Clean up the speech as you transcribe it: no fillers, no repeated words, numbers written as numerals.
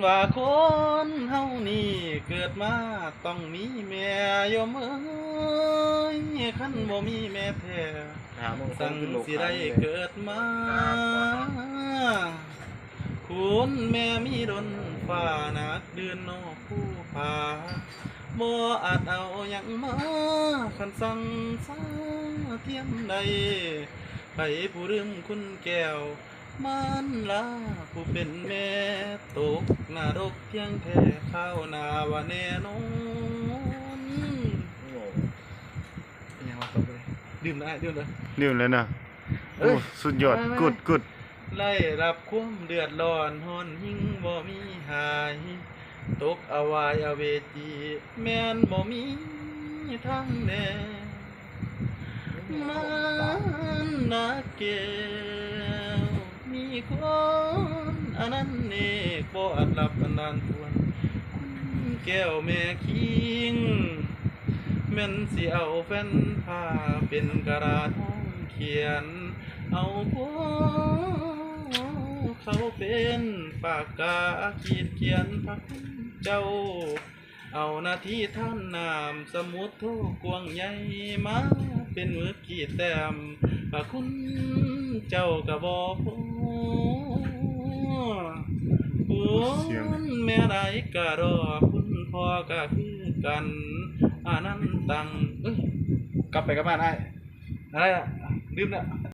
ว่าคนเฮานี่เกิดมาต้องมีแม่โยมเอ้ยคันบ่มีแม่แท้สั่งสิได้เกิดมาคุณแม่มีดนฟ้านักเดือนนอกผู้ผาบ่อาจเอาหยังมาคันสั่งสาเทียมใดไผผู้ลืมคุณแก้วมันลาผู้เป็นแม่ตกนรกเพียงแค่ข้าวนาว่าแน่นอนยังมาตบเลยดื่มได้ดื่มเลย นิ่มเลยนะ เอ้ย สุดยอดกุด ไล่รับความเดือดร้อนหอนหิงบ่มีหายตกอวายอเวจีแม่นบ่มีทางแน่มันนักเกวมีคนอันนั้นเนกบ่อาจรับอันนั้นทวนคุณแก้วแม่คิงแม่นสิเอาแฟนผ้าเป็นกระดาษห้องเขียนเอาพวกเขาเป็นปากกาขีดเขียนพักเจ้าเอาหน้าที่ท่านนามสมุดโทกวงใหญ่มาเป็นมือขีดแต้มพระคุณเจ้ากะบอกคุณแม่ใดกะรอคุณพ่อกะคือกันอันนั้นตังกลับไปกับบ้านได้อะไรอ่ะลืมละ